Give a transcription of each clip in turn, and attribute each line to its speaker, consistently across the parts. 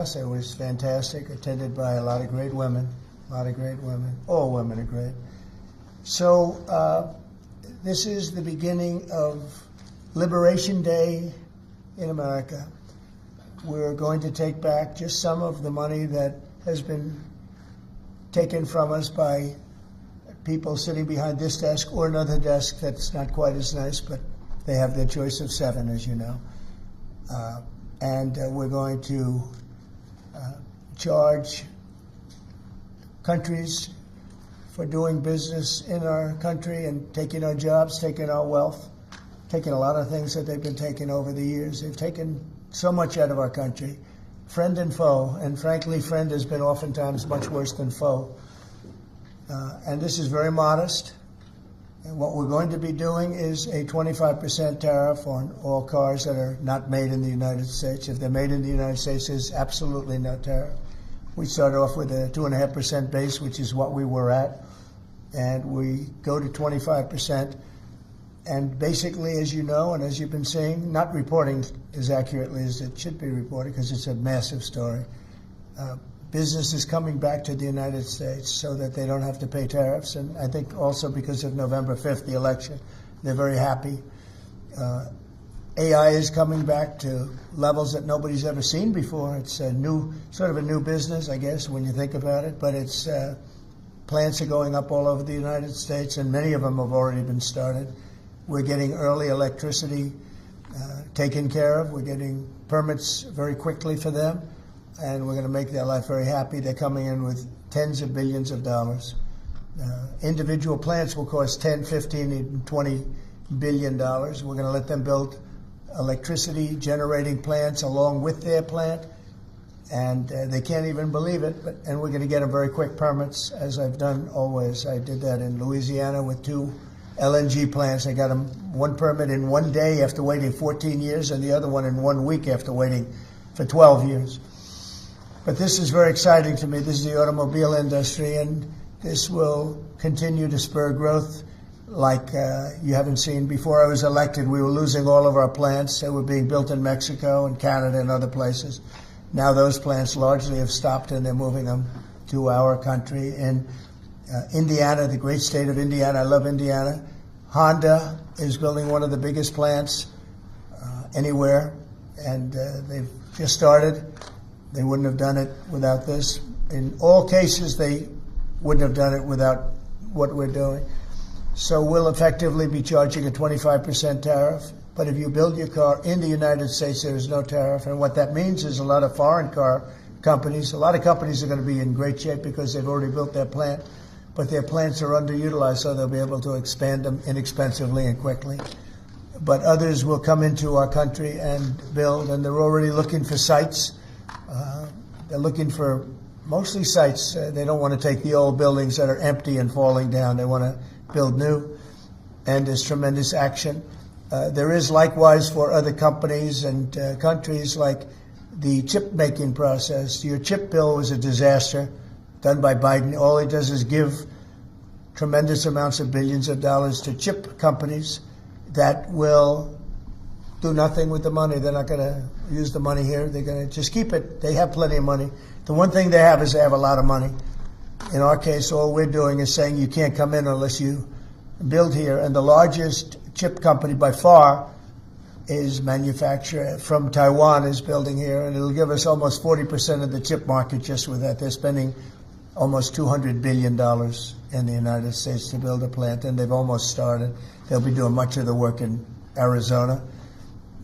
Speaker 1: It was fantastic, attended by a lot of great women, All women are great. So this is the beginning of Liberation Day in America. We're going to take back just some of the money that has been taken from us by people sitting behind this desk or another desk that's not quite as nice, but they have their choice of 7, as you know. And we're going to charge countries for doing business in our country and taking our jobs, taking our wealth, taking a lot of things that they've been taking over the years. They've taken so much out of our country, friend and foe, and frankly, friend has been oftentimes much worse than foe. And this is very modest. And what we're going to be doing is a 25% tariff on all cars that are not made in the United States. If they're made in the United States, there's absolutely no tariff. We start off with a 2.5% base, which is what we were at, and we go to 25%. And basically, as you know, and as you've been seeing, not reporting as accurately as it should be reported because it's a massive story. Business is coming back to the United States so that they don't have to pay tariffs. And I think also because of November 5th, the election, they're very happy. AI is coming back to levels that nobody's ever seen before. It's a new, sort of a new business, I guess, when you think about it. But it's plants are going up all over the United States, and many of them have already been started. We're getting early electricity taken care of. We're getting permits very quickly for them, and we're going to make their life very happy. They're coming in with tens of billions of dollars. Individual plants will cost 10, 15, even $20 billion. We're going to let them build electricity generating plants along with their plant, and they can't even believe it. And we're going to get them very quick permits, as I've done always. I did that in Louisiana with 2 LNG plants. I got them one permit in 1 day after waiting 14 years, and the other one in 1 week after waiting for 12 years. But this is very exciting to me. This is the automobile industry, and this will continue to spur growth like you haven't seen. Before I was elected, we were losing all of our plants. They were being built in Mexico and Canada and other places. Now those plants largely have stopped, and they're moving them to our country. In Indiana, the great state of Indiana, I love Indiana. Honda is building one of the biggest plants anywhere, and they've just started. They wouldn't have done it without this. In all cases, they wouldn't have done it without what we're doing. So we'll effectively be charging a 25% tariff. But if you build your car in the United States, there is no tariff. And what that means is a lot of foreign car companies, a lot of companies are going to be in great shape because they've already built their plant. But their plants are underutilized, so they'll be able to expand them inexpensively and quickly. But others will come into our country and build, and they're already looking for sites. They're looking for mostly sites. They don't want to take the old buildings that are empty and falling down. They want to build new, and there's tremendous action. There is likewise for other companies and countries, like the chip making process. Your chip bill was a disaster done by Biden. All he does is give tremendous amounts of billions of dollars to chip companies that will do nothing with the money. They're not going to use the money here. They're going to just keep it. They have plenty of money. The one thing they have is they have a lot of money. In our case, all we're doing is saying you can't come in unless you build here. And the largest chip company by far is manufacturer from Taiwan is building here, and it'll give us almost 40% of the chip market just with that. They're spending almost $200 billion in the United States to build a plant, and they've almost started. They'll be doing much of the work in Arizona.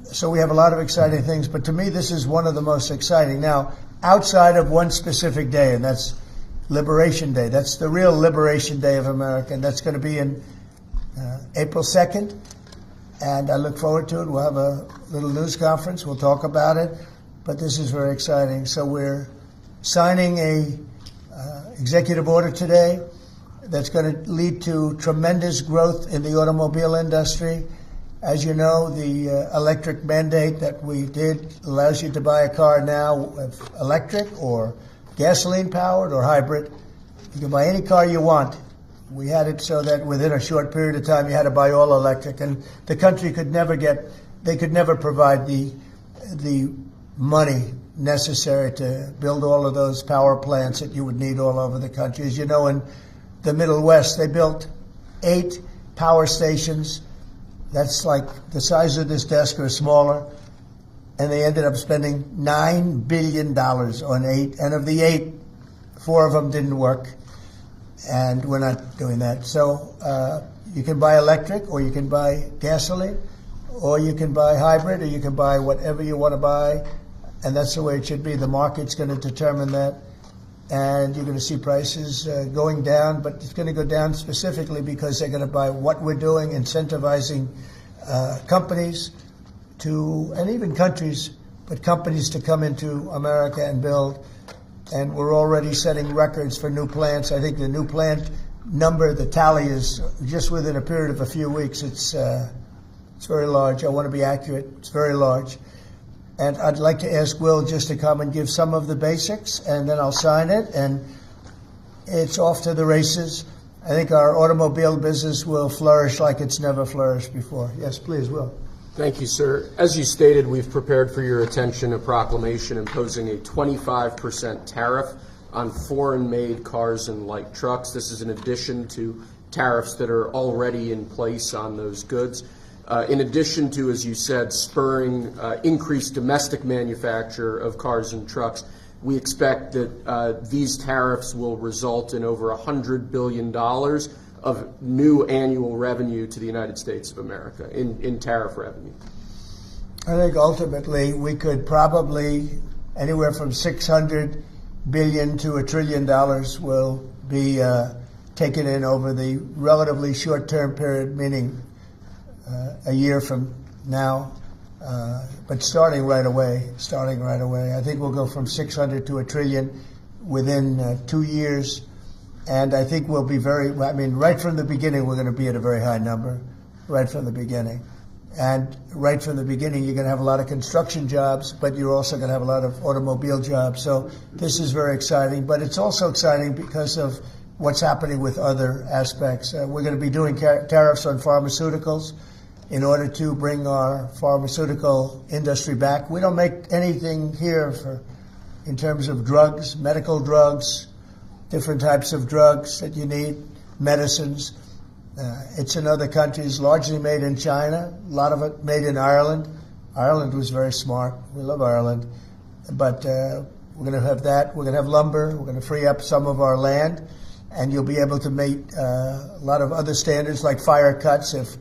Speaker 1: So we have a lot of exciting things, but to me, this is one of the most exciting. Now, outside of one specific day, and that's Liberation Day. That's the real Liberation Day of America, and that's going to be in April 2nd, and I look forward to it. We'll have a little news conference. We'll talk about it, but this is very exciting. So we're signing a executive order today that's going to lead to tremendous growth in the automobile industry. As you know, the electric mandate that we did allows you to buy a car now, electric or gasoline-powered or hybrid. You can buy any car you want. We had it so that within a short period of time, you had to buy all electric, and the country could never provide the money necessary to build all of those power plants that you would need all over the country. As you know, in the Middle West, they built 8 power stations. That's like the size of this desk or smaller. And they ended up spending $9 billion on 8. And of the 8, 4 of them didn't work. And we're not doing that. So you can buy electric, or you can buy gasoline, or you can buy hybrid, or you can buy whatever you want to buy. And that's the way it should be. The market's going to determine that. And you're going to see prices going down, but it's going to go down specifically because they're going to buy what we're doing, incentivizing companies to, and even countries, but companies to come into America and build. And we're already setting records for new plants. I think the new plant number, the tally is just within a period of a few weeks. It's very large. I want to be accurate. It's very large. And I'd like to ask Will just to come and give some of the basics, and then I'll sign it, and it's off to the races. I think our automobile business will flourish like it's never flourished before. Yes, please, Will.
Speaker 2: Thank you, sir. As you stated, we've prepared for your attention a proclamation imposing a 25% tariff on foreign-made cars and light trucks. This is in addition to tariffs that are already in place on those goods. In addition to, as you said, spurring increased domestic manufacture of cars and trucks, we expect that these tariffs will result in over $100 billion of new annual revenue to the United States of America in tariff revenue.
Speaker 1: I think ultimately we could probably anywhere from $600 billion to $1 trillion will be taken in over the relatively short-term period, meaning a year from now, but starting right away. I think we'll go from 600 to $1 trillion within 2 years. And I think we'll be right from the beginning, we're going to be at a very high number, right from the beginning. And right from the beginning, you're going to have a lot of construction jobs, but you're also going to have a lot of automobile jobs. So this is very exciting, but it's also exciting because of what's happening with other aspects. We're going to be doing tariffs on pharmaceuticals in order to bring our pharmaceutical industry back. We don't make anything here in terms of drugs, medical drugs, different types of drugs that you need, medicines. It's in other countries, largely made in China, a lot of it made in Ireland. Ireland was very smart. We love Ireland. But we're going to have that. We're going to have lumber. We're going to free up some of our land. And you'll be able to meet a lot of other standards like fire cuts. If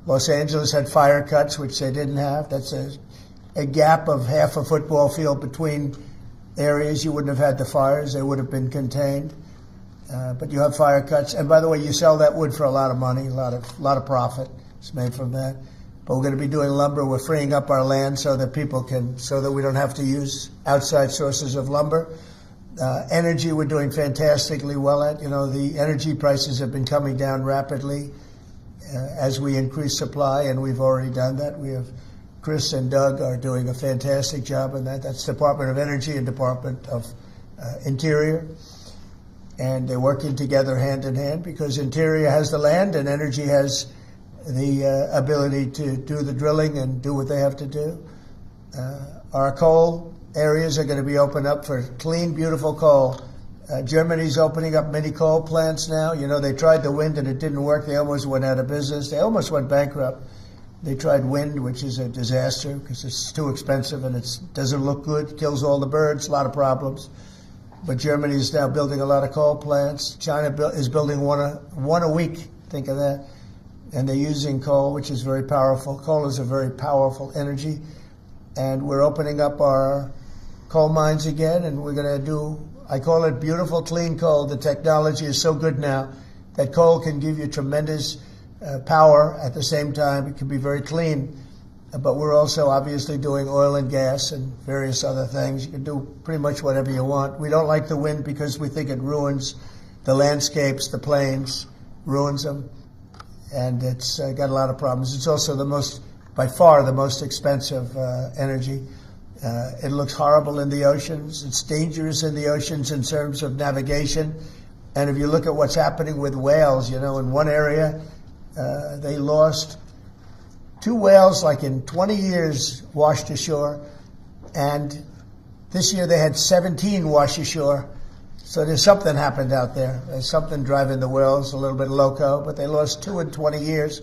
Speaker 1: Los Angeles had fire cuts, which they didn't have, that's a gap of half a football field between areas. You wouldn't have had the fires. They would have been contained. But you have fire cuts. And by the way, you sell that wood for a lot of money, a lot of profit is made from that. But we're going to be doing lumber. We're freeing up our land so that we don't have to use outside sources of lumber. Energy, we're doing fantastically well at. The energy prices have been coming down rapidly as we increase supply, and we've already done that. Chris and Doug are doing a fantastic job in that. That's Department of Energy and Department of Interior. And they're working together hand in hand because Interior has the land and Energy has the ability to do the drilling and do what they have to do. Our coal areas are going to be opened up for clean, beautiful coal. Germany's opening up mini coal plants now. They tried the wind and it didn't work. They almost went out of business. They almost went bankrupt. They tried wind, which is a disaster because it's too expensive and it doesn't look good, kills all the birds, a lot of problems. But Germany is now building a lot of coal plants. China is building one a week. Think of that. And they're using coal, which is very powerful. Coal is a very powerful energy. And we're opening up our coal mines again, and we're going to do, I call it beautiful, clean coal. The technology is so good now that coal can give you tremendous power at the same time. It can be very clean. But we're also obviously doing oil and gas and various other things. You can do pretty much whatever you want. We don't like the wind because we think it ruins the landscapes, the plains, ruins them. And it's got a lot of problems. It's also by far the most expensive energy. It looks horrible in the oceans. It's dangerous in the oceans in terms of navigation. And if you look at what's happening with whales, in one area, they lost 2 whales, like in 20 years, washed ashore. And This year they had 17 wash ashore. So there's something happened out there. There's something driving the wheels, a little bit loco, but they lost 2 in 20 years,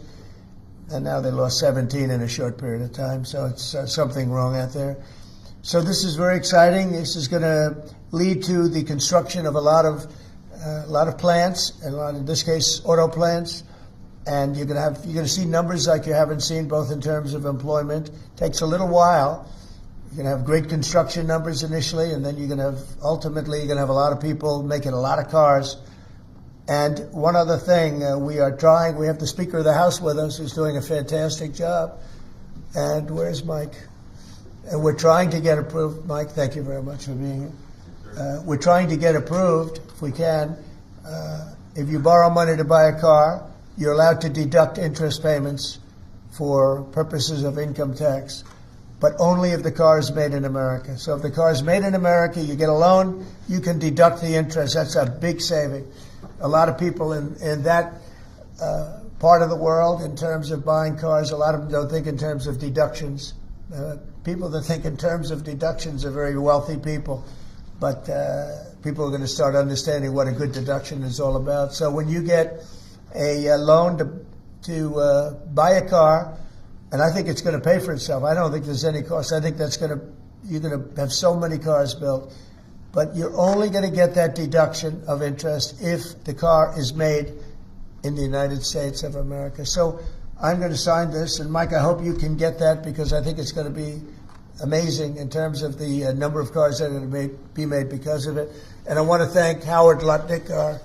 Speaker 1: and now they lost 17 in a short period of time. So it's something wrong out there. So this is very exciting. This is going to lead to the construction of a lot of plants, and in this case, auto plants. And you're going to see numbers like you haven't seen, both in terms of employment. It takes a little while. You're going to have great construction numbers initially, and then you're going to have a lot of people making a lot of cars. And one other thing, we have the Speaker of the House with us, who's doing a fantastic job. And where's Mike? And we're trying to get approved. Mike, thank you very much for being here. We're trying to get approved, if we can. If you borrow money to buy a car, you're allowed to deduct interest payments for purposes of income tax, but only if the car is made in America. So if the car is made in America, you get a loan, you can deduct the interest. That's a big saving. A lot of people in that part of the world, in terms of buying cars, a lot of them don't think in terms of deductions. People that think in terms of deductions are very wealthy people, but people are going to start understanding what a good deduction is all about. So when you get a loan to buy a car, and I think it's going to pay for itself. I don't think there's any cost. I think you're going to have so many cars built, but you're only going to get that deduction of interest if the car is made in the United States of America. So I'm going to sign this, and Mike, I hope you can get that, because I think it's going to be amazing in terms of the number of cars that are going to be made because of it. And I want to thank Howard Lutnick, our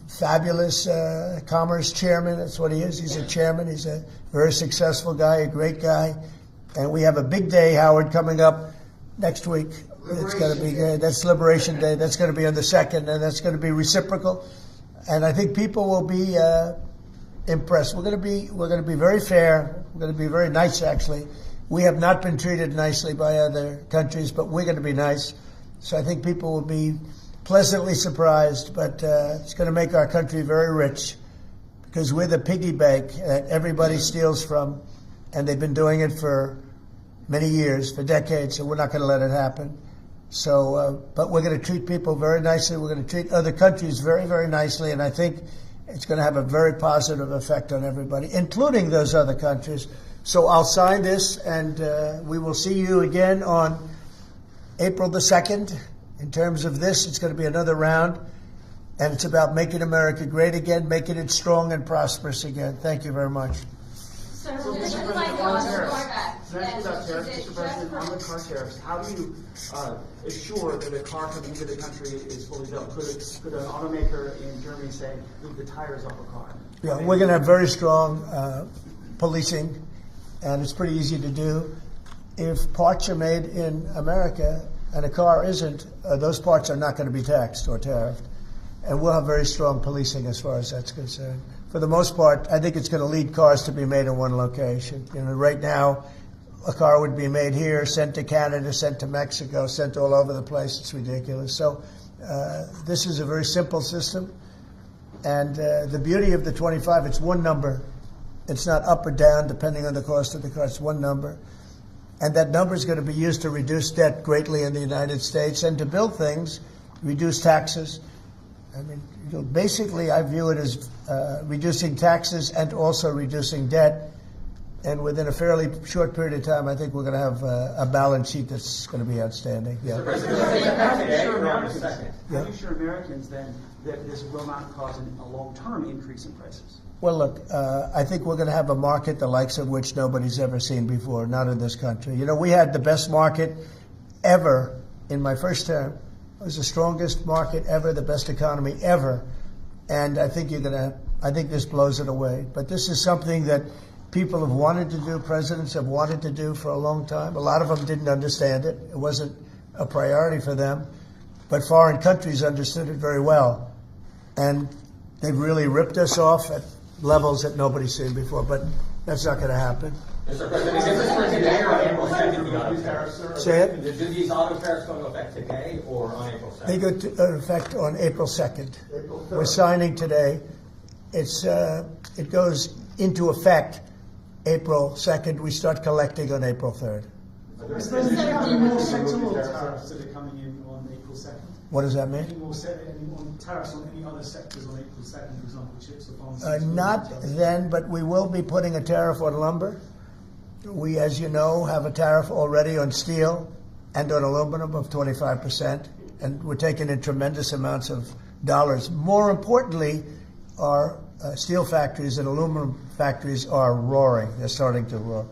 Speaker 1: fabulous commerce chairman. That's what he is. He's a chairman. He's a very successful guy, a great guy. And we have a big day, Howard, coming up next week. It's going to be good. That's Liberation Day. That's going to be on the 2nd, and that's going to be reciprocal. And I think people will be impressed. We're going to be very fair. We're going to be very nice, actually. We have not been treated nicely by other countries, but we're going to be nice. So I think people will be pleasantly surprised, but it's going to make our country very rich, because we're the piggy bank that everybody steals from, and they've been doing it for many years, for decades, so we're not going to let it happen. So, but we're going to treat people very nicely. We're going to treat other countries very, very nicely, and I think it's going to have a very positive effect on everybody, including those other countries. So I'll sign this, and we will see you again on April the 2nd. In terms of this, it's going to be another round, and it's about making America great again, making it strong and prosperous again. Thank you very much.
Speaker 3: So Mr. President, on the car tariffs, how do you assure that a car coming into the country is fully built? Could an automaker in Germany say, leave the tires off a car?
Speaker 1: Yeah, we're going to have very strong policing, and it's pretty easy to do. If parts are made in America and a car isn't, those parts are not going to be taxed or tariffed. And we'll have very strong policing as far as that's concerned. For the most part, I think it's going to lead cars to be made in one location. You know, right now, a car would be made here, sent to Canada, sent to Mexico, sent all over the place. It's ridiculous. So this is a very simple system. And the beauty of the 25, it's one number. It's not up or down depending on the cost of the car. It's one number. And that number is going to be used to reduce debt greatly in the United States and to build things, reduce taxes. I mean, basically, I view it as reducing taxes and also reducing debt. And within a fairly short period of time, I think we're going to have a balance sheet that's going to be outstanding. Yeah.
Speaker 3: How do you assure Americans then that this will not cause a long-term increase in prices?
Speaker 1: Well, look, I think we're going to have a market the likes of which nobody's ever seen before, not in this country. You know, we had the best market ever in my first term. It was the strongest market ever, the best economy ever. And I think I think this blows it away. But this is something that people have wanted to do, presidents have wanted to do for a long time. A lot of them didn't understand it. It wasn't a priority for them. But foreign countries understood it very well. And they've really ripped us off at levels that nobody's seen before. But that's not going to happen.
Speaker 4: Mr. President, is this for today or on April 2nd, the auto tariffs?
Speaker 1: Say it?
Speaker 4: Do these auto tariffs go into effect today or on April 2nd?
Speaker 1: They go into effect on April 2nd. We're signing today. It goes into effect April 2nd. We start collecting on April 3rd.
Speaker 3: I suppose there's any more sectoral tariffs that are coming in on April 2nd?
Speaker 1: What does that mean?
Speaker 3: Any more tariffs on any other sectors on April 2nd, for example, chips or pharmaceuticals?
Speaker 1: Not then, but we will be putting a tariff on lumber. We, as you know, have a tariff already on steel and on aluminum of 25%, and we're taking in tremendous amounts of dollars. More importantly, our steel factories and aluminum factories are roaring. They're starting to roar.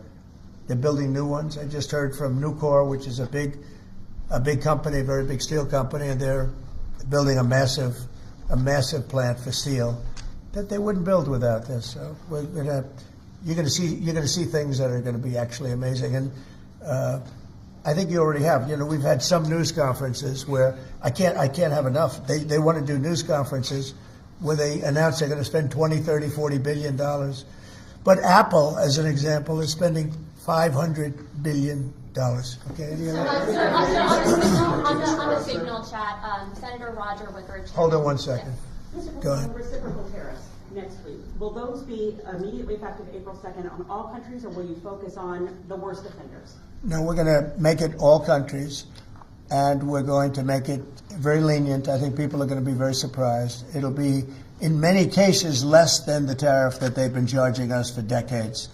Speaker 1: They're building new ones. I just heard from Nucor, which is a big company, a very big steel company, and they're building a massive plant for steel that they wouldn't build without this. So you're going to see things that are going to be actually amazing. And I think you already have. You know, we've had some news conferences where I can't have enough. They want to do news conferences where they announce they're going to spend 20, 30, 40 billion dollars. But Apple, as an example, is spending $500 billion. Okay.
Speaker 5: On the Signal chat, Senator Roger Wicker.
Speaker 1: Hold on one second. Go ahead.
Speaker 6: Reciprocal tariffs next week. Will those be immediately effective April 2nd on all countries, or will you focus on the worst offenders?
Speaker 1: No, we're going to make it all countries, and we're going to make it very lenient. I think people are going to be very surprised. It'll be, in many cases, less than the tariff that they've been charging us for decades.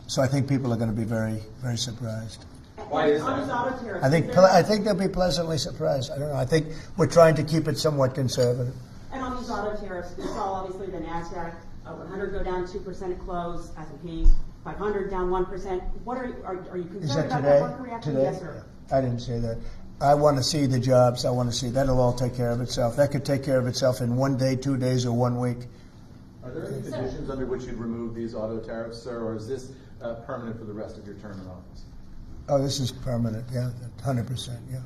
Speaker 1: So I think people are going to be very, very surprised.
Speaker 6: Why is that?
Speaker 1: I think they'll be pleasantly surprised. I don't know. I think we're trying to keep it somewhat conservative.
Speaker 6: And on these auto tariffs, we saw obviously the NASDAQ 100 go down 2% at close, S&P 500 down 1%. What are you concerned
Speaker 1: Is that
Speaker 6: about
Speaker 1: today?
Speaker 6: that market reaction?
Speaker 1: Today?
Speaker 6: Yes, sir.
Speaker 1: I didn't say that. I want to see the jobs. I want to see that'll all take care of itself. That could take care of itself in 1 day, 2 days, or 1 week.
Speaker 7: Are there any conditions under which you'd remove these auto tariffs, sir, or is this permanent for the rest of your term in office?
Speaker 1: Oh, this is permanent. Yeah, 100%. Yeah.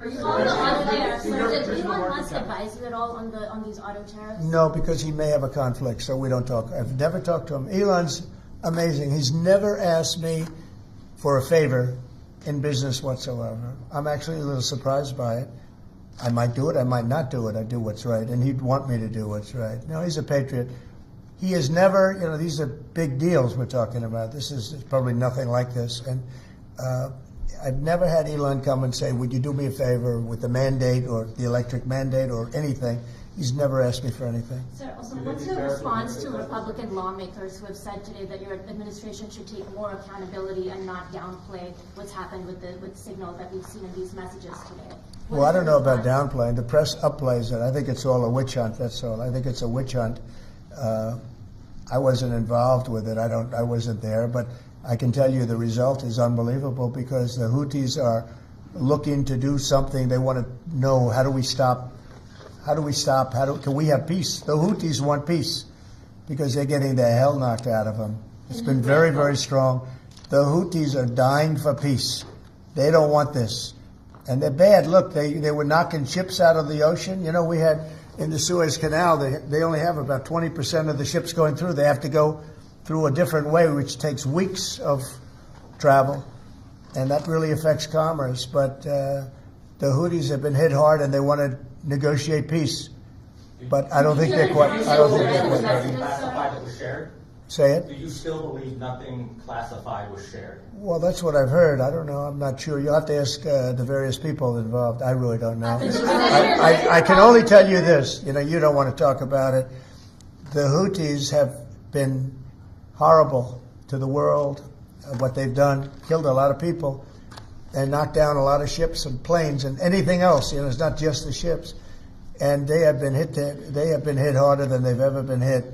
Speaker 5: Are you on the auto tariffs? Did Elon Musk advise you at all on these auto tariffs?
Speaker 1: No, because he may have a conflict, so we don't talk. I've never talked to him. Elon's amazing. He's never asked me for a favor in business whatsoever. I'm actually a little surprised by it. I might do it. I might not do it. I do what's right, and he'd want me to do what's right. No, he's a patriot. He has never, you know, these are big deals we're talking about. This is probably nothing like this. And I've never had Elon come and say, would you do me a favor with the mandate or the electric mandate or anything. He's never asked me for anything.
Speaker 5: Sir, also, what's your response to Republican lawmakers who have said today that your administration should take more accountability and not downplay what's happened with Signal that we've seen in these messages today?
Speaker 1: Well, I don't know about downplaying. The press upplays it. I think it's all a witch hunt, that's all. I think it's a witch hunt. I wasn't involved with it. I wasn't there, but I can tell you the result is unbelievable because the Houthis are looking to do something. They want to know, how do we stop? Can we have peace? The Houthis want peace because they're getting the hell knocked out of them. It's been very, very strong. The Houthis are dying for peace. They don't want this. And they're bad. Look, they were knocking ships out of the ocean. You know, we had in the Suez Canal, they only have about 20% of the ships going through. They have to go through a different way, which takes weeks of travel. And that really affects commerce. But the Houthis have been hit hard, and they want to negotiate peace. But I don't think they're quite ready.
Speaker 4: Classified that was shared?
Speaker 1: Say it?
Speaker 4: Do you still believe nothing classified was shared?
Speaker 1: Well, that's what I've heard. I don't know. I'm not sure. You'll have to ask the various people involved. I really don't know. I can only tell you this. You know, you don't want to talk about it. The Houthis have been horrible to the world. What they've done, killed a lot of people, and knocked down a lot of ships and planes and anything else. You know, it's not just the ships. And they have been hit. They have been hit harder than they've ever been hit.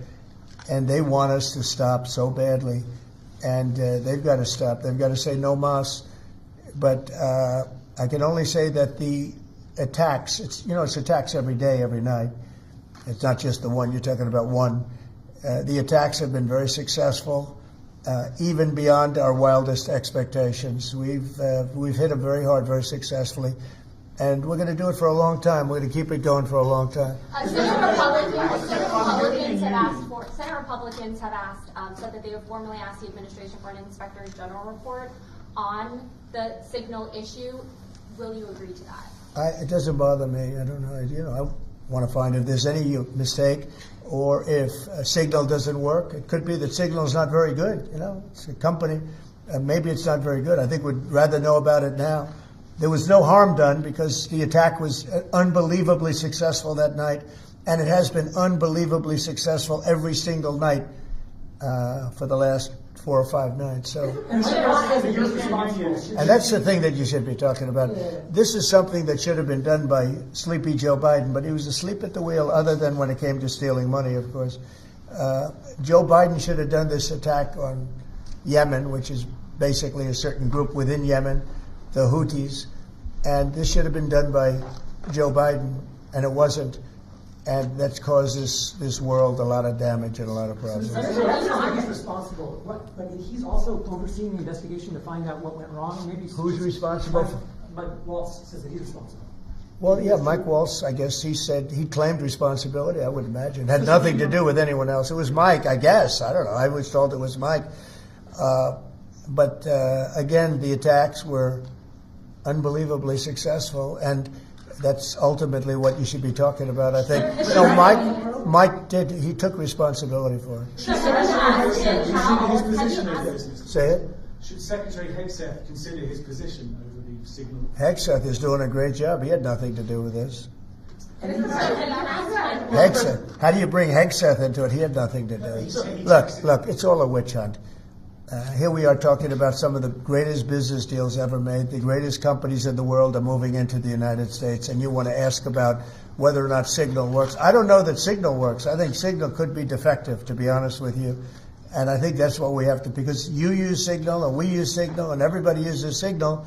Speaker 1: And they want us to stop so badly. And they've got to stop. They've got to say no mas. But I can only say that the attacks, it's attacks every day, every night. It's not just the one. You're talking about one. The attacks have been very successful, even beyond our wildest expectations. We've hit them very hard, very successfly. And we're going to do it for a long time. We're going to keep it going for a long time.
Speaker 5: Senate Republicans have said that they have formally asked the administration for an Inspector General report on the Signal issue. Will you agree to that?
Speaker 1: It doesn't bother me. I don't know. I want to find if there's any mistake or if Signal doesn't work. It could be that Signal is not very good. You know, it's a company. maybe it's not very good. I think we'd rather know about it now. There was no harm done because the attack was unbelievably successful that night, and it has been unbelievably successful every single night for the last 4 or 5 nights. So, and that's the thing that you should be talking about. This is something that should have been done by sleepy Joe Biden, but he was asleep at the wheel, other than when it came to stealing money, of course. Joe Biden should have done this attack on Yemen, which is basically a certain group within Yemen, the Houthis, and this should have been done by Joe Biden, and it wasn't. And that's caused this world a lot of damage and a lot of problems.
Speaker 4: He's responsible, but he's also overseeing the investigation to find out what went wrong. Maybe
Speaker 1: Who's responsible?
Speaker 4: Mike Waltz says that he's responsible.
Speaker 1: Well, yeah, Mike Waltz, I guess he claimed responsibility, I would imagine. It had nothing to do with anyone else. It was Mike, I guess. I don't know. I was told it was Mike. But again, the attacks were unbelievably successul, and that's ultimately what you should be talking about, I think. No, Mike he took responsibility for it.
Speaker 8: Should his position over this?
Speaker 1: Say it?
Speaker 8: Should Secretary Hegseth consider his position over the signal?
Speaker 1: Hegseth is doing a great job. He had nothing to do with this. Hegseth. How do you bring Hegseth into it? He had nothing to do. Look, it's all a witch hunt. Here we are talking about some of the greatest business deals ever made. The greatest companies in the world are moving into the United States, and you want to ask about whether or not Signal works. I don't know that Signal works. I think Signal could be defective, to be honest with you. And I think that's what we have to, because you use Signal, and we use Signal, and everybody uses Signal,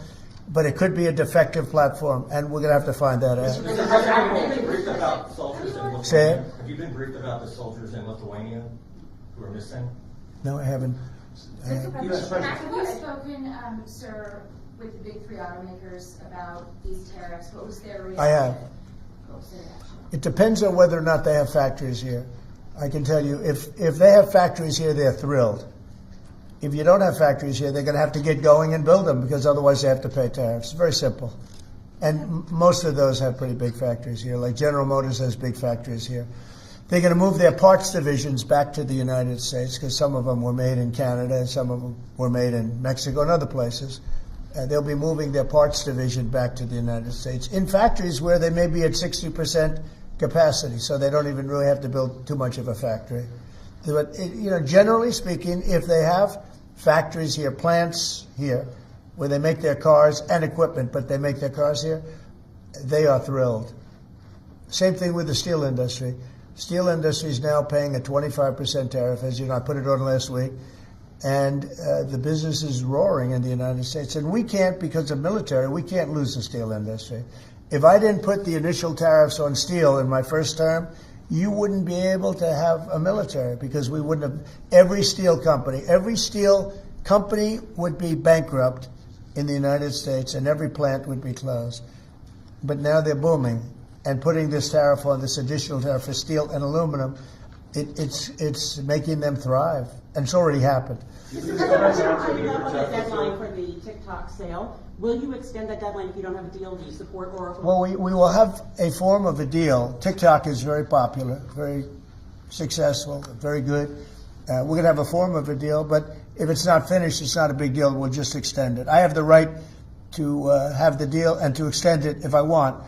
Speaker 1: but it could be a defective platform, and we're going to have to find that out.
Speaker 9: Have you been briefed about soldiers in Lithuania?
Speaker 1: Say it?
Speaker 9: Have you been briefed about the soldiers in Lithuania who are missing?
Speaker 1: No, I haven't.
Speaker 10: Have you spoken, sir, with the big 3 automakers about these tariffs? What was their reaction?
Speaker 1: I have.
Speaker 10: What was their reaction?
Speaker 1: It depends on whether or not they have factories here. I can tell you, if they have factories here, they're thrilled. If you don't have factories here, they're going to have to get going and build them, because otherwise they have to pay tariffs. Very simple. And most of those have pretty big factories here, like General Motors has big factories here. They're going to move their parts divisions back to the United States, because some of them were made in Canada and some of them were made in Mexico and other places. They'll be moving their parts division back to the United States in factories where they may be at 60% capacity, so they don't even really have to build too much of a factory. But, generally speaking, if they have factories here, plants here, where they make their cars and equipment, but they make their cars here, they are thrilled. Same thing with the steel industry. Steel industry is now paying a 25% tariff, as you know, I put it on last week, and the business is roaring in the United States. And we can't, because of military, we can't lose the steel industry. If I didn't put the initial tariffs on steel in my first term, you wouldn't be able to have a military, because we wouldn't have. Every steel company would be bankrupt in the United States, and every plant would be closed. But now they're booming. And putting this tariff on, this additional tariff for steel and aluminum, it's making them thrive, and it's already happened.
Speaker 6: Are you on the deadline for the TikTok sale? Will you extend that deadline if you don't have a deal? Do you support Oracle?
Speaker 1: Well, we will have a form of a deal. TikTok is very popular, very successful, very good. We're going to have a form of a deal, but if it's not finished, it's not a big deal. We'll just extend it. I have the right to have the deal and to extend it if I want.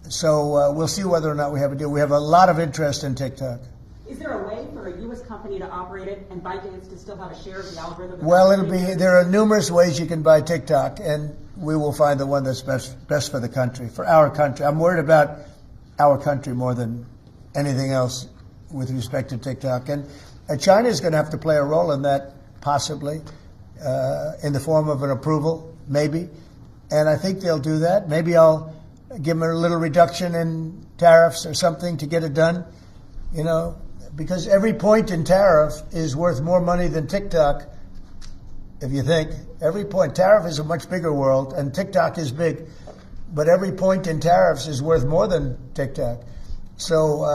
Speaker 1: So we'll see whether or not we have a deal. We have a lot of interest in TikTok.
Speaker 6: Is there a way for a U.S. company to operate it and ByteDance to still have a share of the algorithm?
Speaker 1: Well, there are numerous ways you can buy TikTok, and we will find the one that's best for the country, for our country. I'm worried about our country more than anything else with respect to TikTok. And China is going to have to play a role in that, possibly, in the form of an approval, maybe. And I think they'll do that. Maybe I'll give them a little reduction in tariffs or something to get it done, because every point in tariff is worth more money than TikTok, if you think. Every point. Tariff is a much bigger world, and TikTok is big, but every point in tariffs is worth more than TikTok. So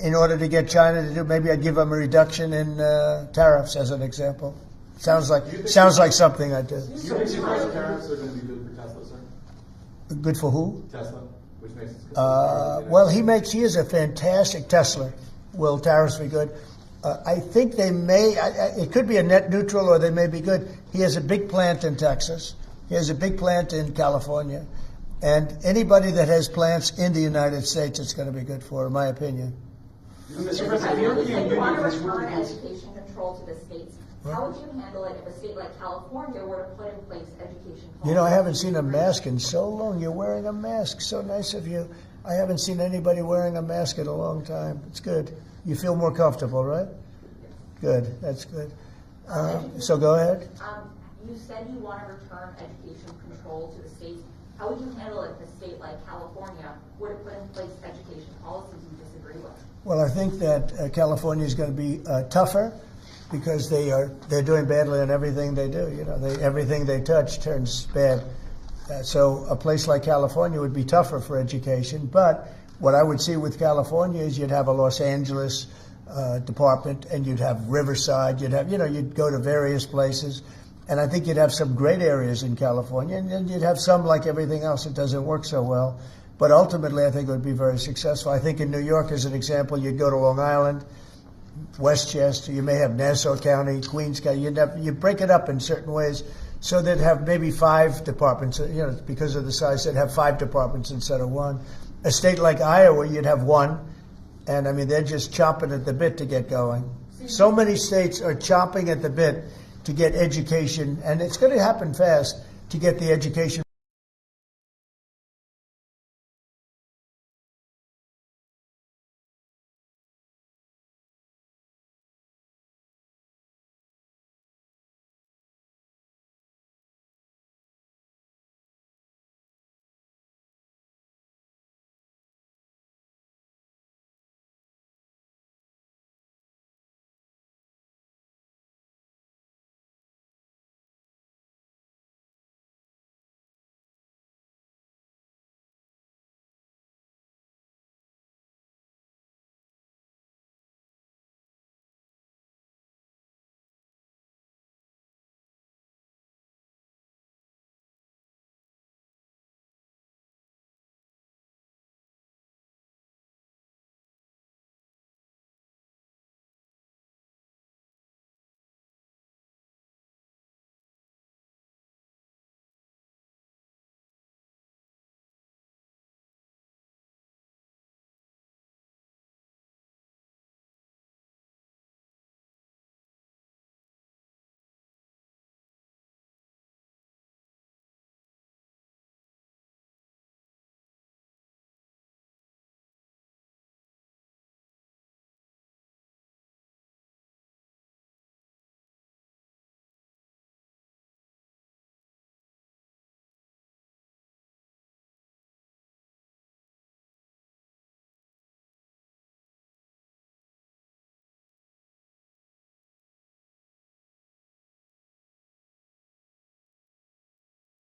Speaker 1: in order to get China to do, maybe I'd give them a reduction in tariffs, as an example. Sounds like something I'd do.
Speaker 7: You think the tariffs are going to be good for Tesla, sir?
Speaker 1: Good for who?
Speaker 7: Tesla, which makes it good.
Speaker 1: Well, he is a fantastic Tesla. Will tariffs be good? I think they may, it could be a net neutral or they may be good. He has a big plant in Texas. He has a big plant in California. And anybody that has plants in the United States, it's going to be good for, in my opinion.
Speaker 8: Mr. President, the European
Speaker 11: If you want
Speaker 8: Union
Speaker 11: to
Speaker 8: has ruled
Speaker 11: return
Speaker 8: against.
Speaker 11: education control to the states, how would you handle it if a state like California were to put in place education policy?
Speaker 1: You know, I haven't seen a mask in so long. You're wearing a mask. So nice of you. I haven't seen anybody wearing a mask in a long time. It's good. You feel more comfortable, right? Good. That's good. So go ahead.
Speaker 11: You said you want to return education control to the states. How would you handle it if a state like California were to put in place education policies you disagree with?
Speaker 1: Well, I think that California is going to be tougher because they're doing badly on everything they do. You know, everything they touch turns bad. So a place like California would be tougher for education. But what I would see with California is you'd have a Los Angeles department, and you'd have Riverside. You'd go to various places. And I think you'd have some great areas in California, and then you'd have some, like everything else, that doesn't work so well. But ultimately, I think it would be very successful. I think in New York, as an example, you'd go to Long Island, Westchester, you may have Nassau County, Queens County. You break it up in certain ways so they'd have maybe 5 departments, because of the size, they'd have 5 departments instead of 1. A state like Iowa, you'd have 1. And, I mean, they're just chomping at the bit to get going. So many states are chomping at the bit to get education, and it's going to happen fast, to get the education